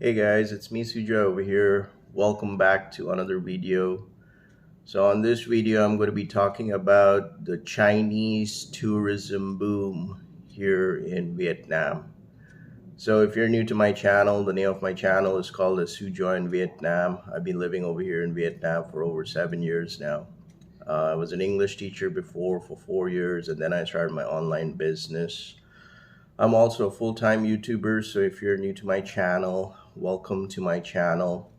Hey guys, it's me Suja over here. Welcome back to another video. So on this video, I'm going to be talking about the Chinese tourism boom here in Vietnam. So if you're new to my channel, the name of my channel is called as Sujo in Vietnam. I've been living over here in Vietnam for over 7 years now. I was an English teacher before for 4 years, and then I started my online business. I'm also a full-time YouTuber, so if you're new to my channel, welcome to my channel.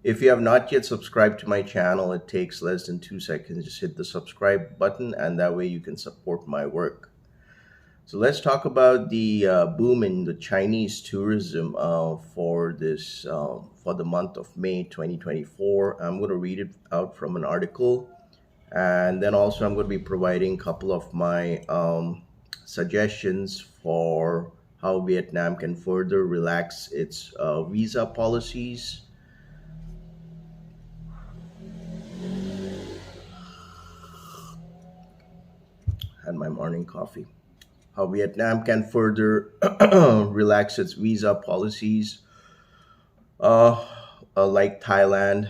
If you have not yet subscribed to my channel, it takes less than 2 seconds. Just hit the subscribe button, and that way you can support my work. So let's talk about the boom in the Chinese tourism for the month of May 2024. I'm going to read it out from an article, and then also I'm going to be providing a couple of my suggestions for how Vietnam can further relax its visa policies and my morning coffee. How Vietnam can further relax its visa policies, uh, like Thailand.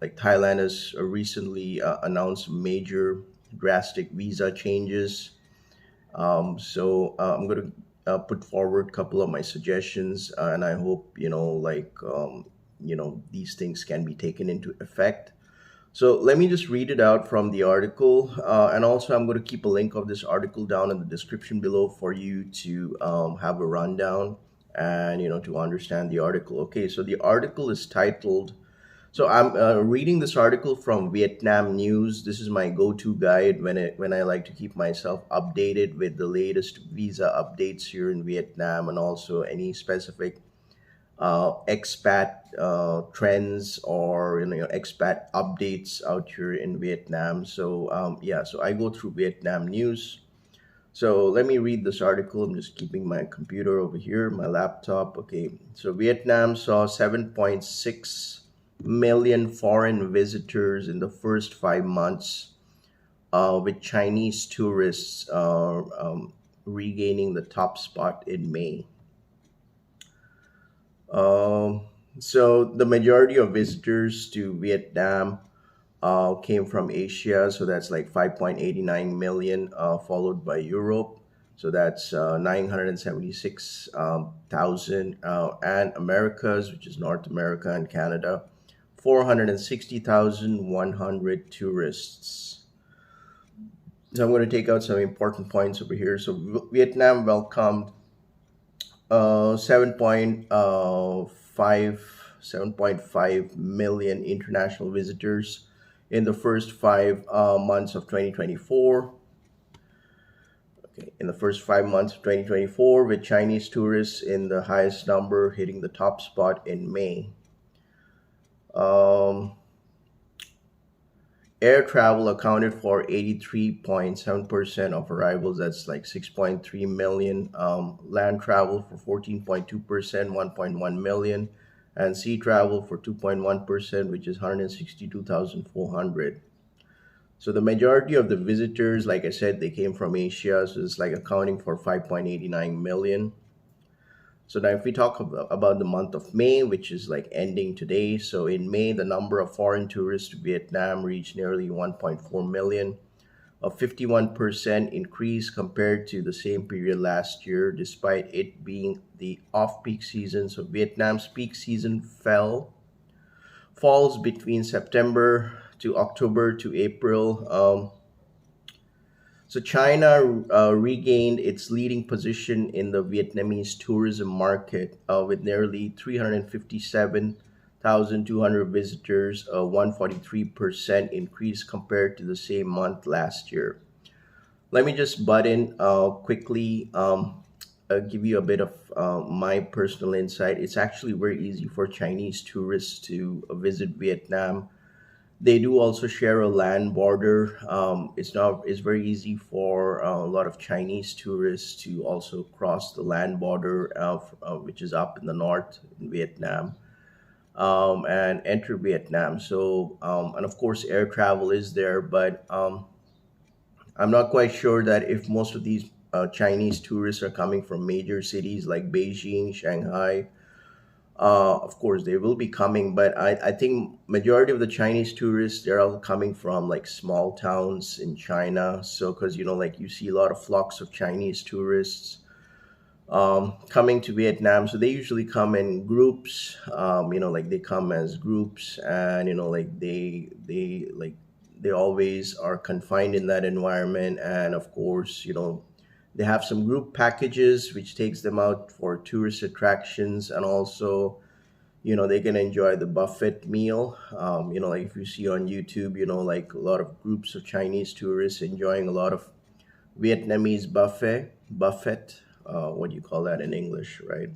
Like Thailand has recently announced major drastic visa changes. I'm going to put forward a couple of my suggestions, and I hope these things can be taken into effect. So let me just read it out from the article, and also I'm going to keep a link of this article down in the description below for you to have a rundown and to understand the article. Okay, so the article is titled. So I'm reading this article from Vietnam News. This is my go-to guide when I like to keep myself updated with the latest visa updates here in Vietnam and also any specific expat trends or expat updates out here in Vietnam. So I go through Vietnam News. So let me read this article. I'm just keeping my computer over here, my laptop. Okay, so Vietnam saw 7.6 million foreign visitors in the first 5 months, with Chinese tourists regaining the top spot in May. Um, so the majority of visitors to Vietnam came from Asia, so that's like 5.89 million, followed by Europe, so that's 976 thousand, and Americas, which is North America and Canada, 460,100 tourists. So I'm going to take out some important points over here. So Vietnam welcomed 7.5 million international visitors in the first 5 months of 2024. Okay, in the first 5 months of 2024, with Chinese tourists in the highest number, hitting the top spot in May. Um, Air travel accounted for 83.7% of arrivals. That's like 6.3 million. Land travel for 14.2%, 1.1 million. And sea travel for 2.1%, which is 162,400. So the majority of the visitors, like I said, they came from Asia. So it's like accounting for 5.89 million. So now if we talk about the month of May, which is like ending today. So in May, the number of foreign tourists to Vietnam reached nearly 1.4 million, a 51% increase compared to the same period last year, despite it being the off-peak season. So Vietnam's peak season falls between September to October to April. So China regained its leading position in the Vietnamese tourism market, with nearly 357,200 visitors, a 143% increase compared to the same month last year. Let me just butt in quickly, give you a bit of my personal insight. It's actually very easy for Chinese tourists to visit Vietnam. They do also share a land border. It's very easy for a lot of Chinese tourists to also cross the land border, which is up in the north in Vietnam, and enter Vietnam. And of course, air travel is there, but I'm not quite sure that if most of these Chinese tourists are coming from major cities like Beijing, Shanghai, Of course, they will be coming, but I think majority of the Chinese tourists, they're all coming from like small towns in China. So, because like you see a lot of flocks of Chinese tourists coming to Vietnam. So they usually come in groups. Like they come as groups, and like they always are confined in that environment. And of course, they have some group packages which takes them out for tourist attractions, and also they can enjoy the buffet meal. Like if you see on YouTube, like a lot of groups of Chinese tourists enjoying a lot of Vietnamese buffet. What do you call that in English, right?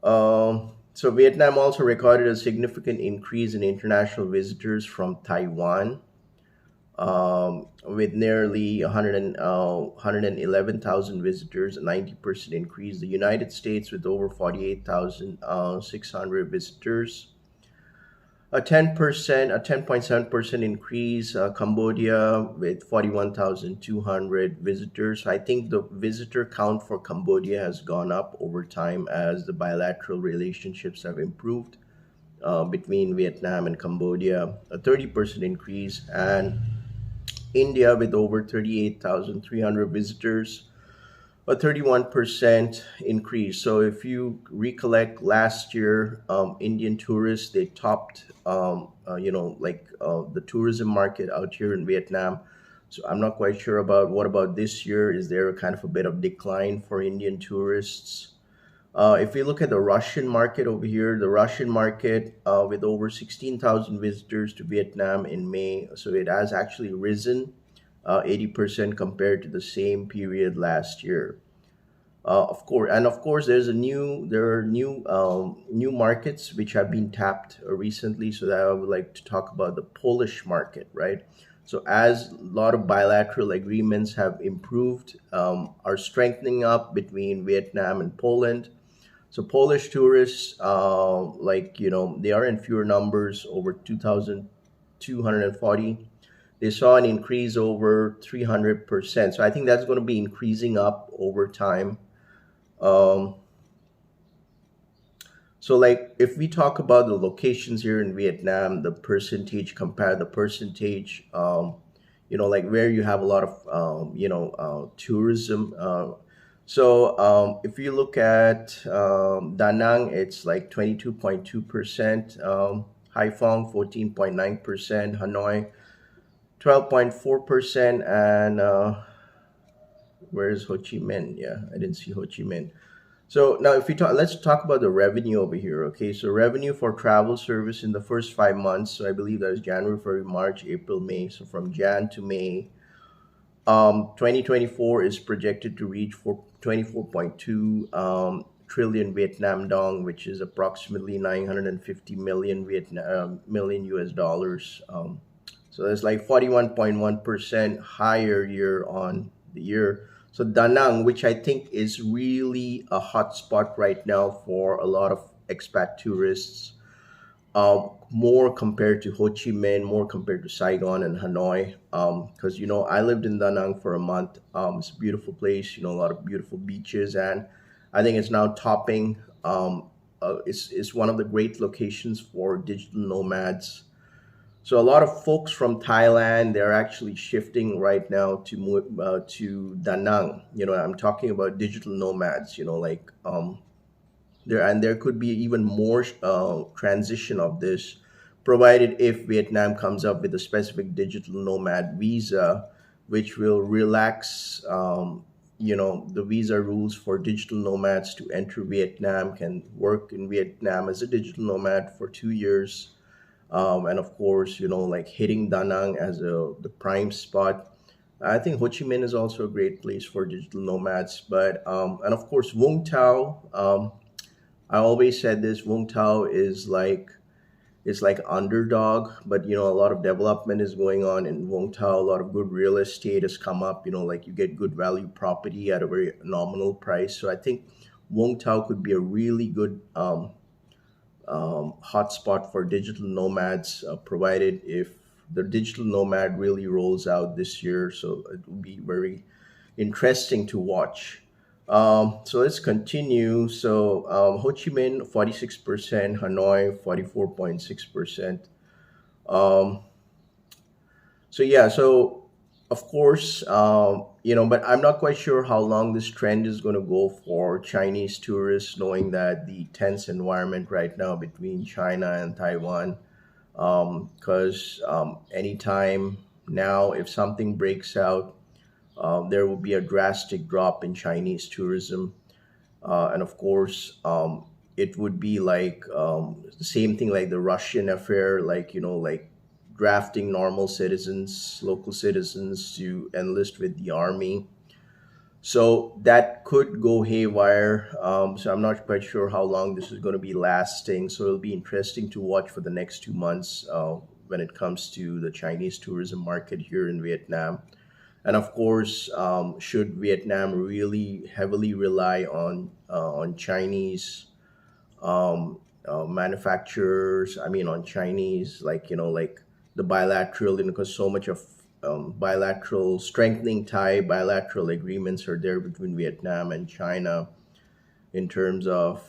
So Vietnam also recorded a significant increase in international visitors from Taiwan, with nearly 111,000 visitors, a 90% increase. The United States with over 48,600 visitors, a 10.7% increase. Cambodia with 41,200 visitors. So I think the visitor count for Cambodia has gone up over time as the bilateral relationships have improved between Vietnam and Cambodia, a 30% increase. And India with over 38,300 visitors, a 31% increase. So if you recollect last year, Indian tourists, they topped, the tourism market out here in Vietnam. So I'm not quite sure about what about this year. Is there a kind of a bit of decline for Indian tourists? If we look at the Russian market over here, the Russian market with over 16,000 visitors to Vietnam in May, so it has actually risen 80% compared to the same period last year. Of course, there are new markets which have been tapped recently. So that I would like to talk about the Polish market, right? So as a lot of bilateral agreements have improved, are strengthening up between Vietnam and Poland. So Polish tourists, they are in fewer numbers, over 2,240. They saw an increase over 300%. So I think that's going to be increasing up over time. Um, so like if we talk about the locations here in Vietnam, compare the percentage, like where you have a lot of, tourism. If you look at Da Nang, it's like 22.2%, Haiphong 14.9%, Hanoi 12.4%, and where's Ho Chi Minh? Yeah, I didn't see Ho Chi Minh. So now, if we talk, let's talk about the revenue over here. Okay, so revenue for travel service in the first 5 months. So I believe that is January, February, March, April, May. So from Jan to May, 2024 is projected to reach for 24.2 trillion Vietnam dong, which is approximately 950 million US dollars. So that's like 41.1% higher year on the year. So Da Nang, which I think is really a hot spot right now for a lot of expat tourists, more compared to Ho Chi Minh, more compared to Saigon and Hanoi. Because I lived in Da Nang for a month. It's a beautiful place. A lot of beautiful beaches, and I think it's now topping. It's one of the great locations for digital nomads. So a lot of folks from Thailand, they're actually shifting right now to Da Nang. I'm talking about digital nomads. There could be even more transition of this, provided if Vietnam comes up with a specific digital nomad visa, which will relax, the visa rules for digital nomads to enter Vietnam, can work in Vietnam as a digital nomad for 2 years, and of course, like hitting Da Nang as the prime spot. I think Ho Chi Minh is also a great place for digital nomads, but and of course Vung Tau. I always said this: Vung Tau is like it's like underdog, but a lot of development is going on in Vung Tau. A lot of good real estate has come up. Like you get good value property at a very nominal price. So I think Vung Tau could be a really good hotspot for digital nomads, provided if the digital nomad really rolls out this year. So it will be very interesting to watch. So let's continue. So Ho Chi Minh 46%, Hanoi 44.6%. Um, so yeah, so of course, but I'm not quite sure how long this trend is going to go for Chinese tourists, knowing that the tense environment right now between China and Taiwan. Because anytime now, if something breaks out, there will be a drastic drop in Chinese tourism. And of course, it would be like the same thing like the Russian affair, like, like drafting normal citizens, local citizens to enlist with the army. So that could go haywire. So I'm not quite sure how long this is going to be lasting. So it'll be interesting to watch for the next 2 months when it comes to the Chinese tourism market here in Vietnam. And of course, should Vietnam really heavily rely on Chinese manufacturers? I mean, on Chinese, like, like the bilateral, because so much of bilateral strengthening tie bilateral agreements are there between Vietnam and China in terms of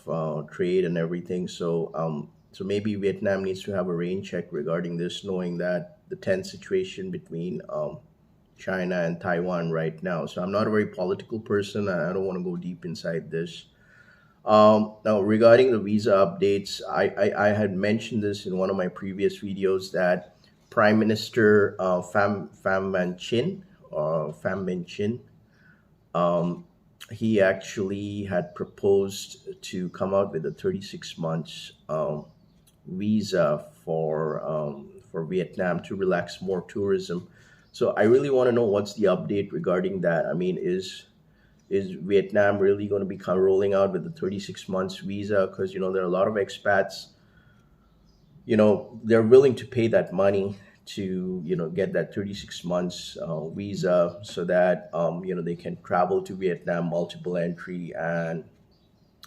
trade and everything. So maybe Vietnam needs to have a rain check regarding this, knowing that the tense situation between China and Taiwan right now. So I'm not a very political person, and I don't want to go deep inside this. Now, regarding the visa updates, I had mentioned this in one of my previous videos that Prime Minister Pham Van Chin, Pham Minh Chin, um, he actually had proposed to come out with a 36 months visa for Vietnam to relax more tourism. So I really want to know what's the update regarding that. I mean, is Vietnam really going to be rolling out with the 36 months visa? Because there are a lot of expats, they're willing to pay that money to get that 36 months visa so that they can travel to Vietnam multiple entry, and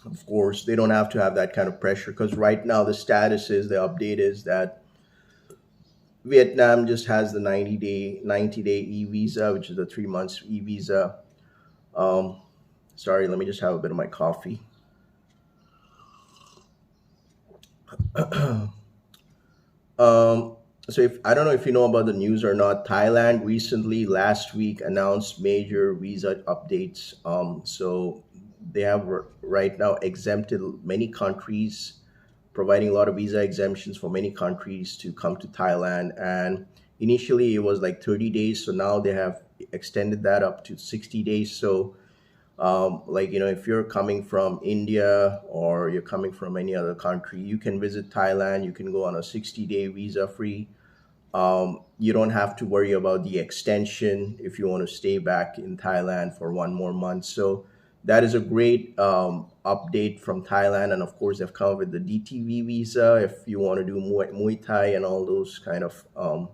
of course they don't have to have that kind of pressure, because right now the update is that Vietnam just has the 90-day e-visa, which is the 3 months e-visa. um, Sorry, let me just have a bit of my coffee. Um, so if I don't know if you know about the news or not, Thailand recently last week announced major visa updates. So they have right now exempted many countries, providing a lot of visa exemptions for many countries to come to Thailand. And initially it was like 30 days, so now they have extended that up to 60 days. So like, if you're coming from India or you're coming from any other country, you can visit Thailand. You can go on a 60-day visa free. You don't have to worry about the extension if you want to stay back in Thailand for one more month. So that is a great update from Thailand. And of course, they've come up with the DTV visa if you want to do Muay Thai and all those kind of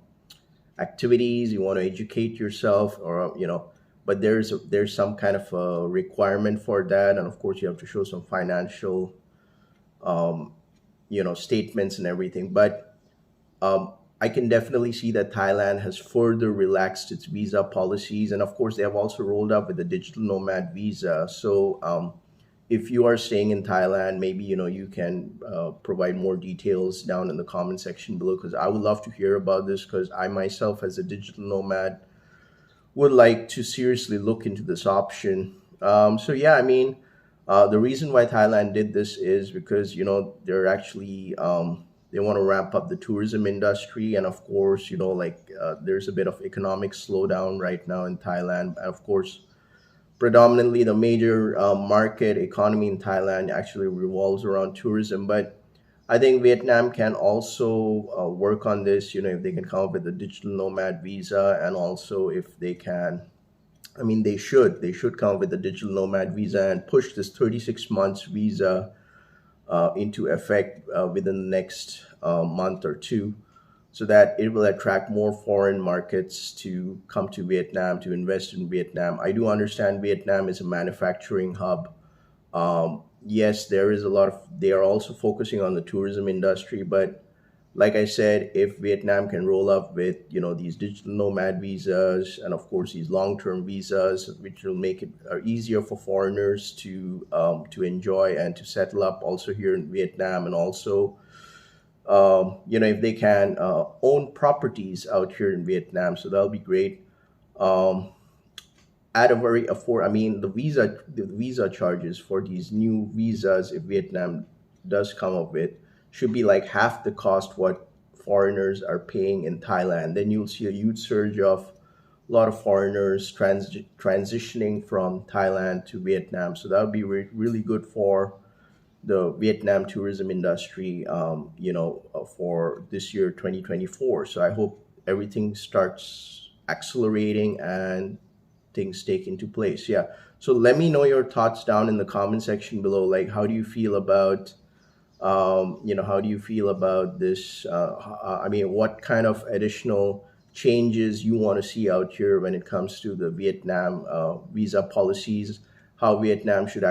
activities. You want to educate yourself, or but there's some kind of a requirement for that, and of course you have to show some financial um, statements and everything. But I can definitely see that Thailand has further relaxed its visa policies, and of course they have also rolled up with the digital nomad visa. So if you are staying in Thailand, maybe you can provide more details down in the comment section below, because I would love to hear about this, because I myself, as a digital nomad, would like to seriously look into this option. So yeah, I mean, the reason why Thailand did this is because they're actually they want to ramp up the tourism industry, and of course like there's a bit of economic slowdown right now in Thailand. And of course, predominantly the major market economy in Thailand actually revolves around tourism. But I think Vietnam can also work on this, if they can come up with a digital nomad visa, and also if they can, I mean, they should come up with a digital nomad visa and push this 36 months visa into effect within the next month or two, so that it will attract more foreign markets to come to Vietnam to invest in Vietnam. I do understand Vietnam is a manufacturing hub. Yes, there is a lot of, they are also focusing on the tourism industry, but Like I said, if Vietnam can roll up with these digital nomad visas and of course these long-term visas, which will make it easier for foreigners to enjoy and to settle up also here in Vietnam, and also if they can own properties out here in Vietnam, so that'll be great. Um, at a very afford. I mean, the visa charges for these new visas, if Vietnam does come up with, should be like half the cost what foreigners are paying in Thailand. Then you'll see a huge surge of a lot of foreigners transitioning from Thailand to Vietnam. So that would be really good for the Vietnam tourism industry, for this year 2024. So I hope everything starts accelerating and things take into place. Yeah. So let me know your thoughts down in the comment section below. Like, how do you feel about, how do you feel about this? I mean, what kind of additional changes you want to see out here when it comes to the Vietnam visa policies? How Vietnam should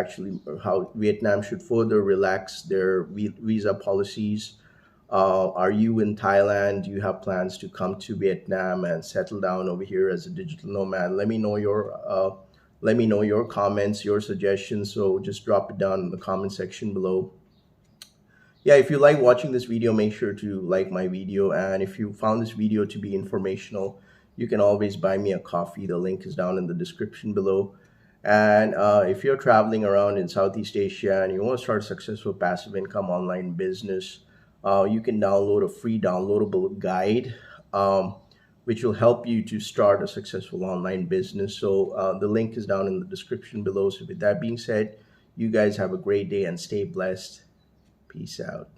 further relax their visa policies. Are you in Thailand? Do you have plans to come to Vietnam and settle down over here as a digital nomad? Let me know your comments, your suggestions. So just drop it down in the comment section below. Yeah, if you like watching this video, make sure to like my video. And if you found this video to be informational, you can always buy me a coffee. The link is down in the description below. And if you're traveling around in Southeast Asia and you want to start a successful passive income online business, you can download a free downloadable guide, which will help you to start a successful online business. So the link is down in the description below. So with that being said, you guys have a great day and stay blessed. Peace out.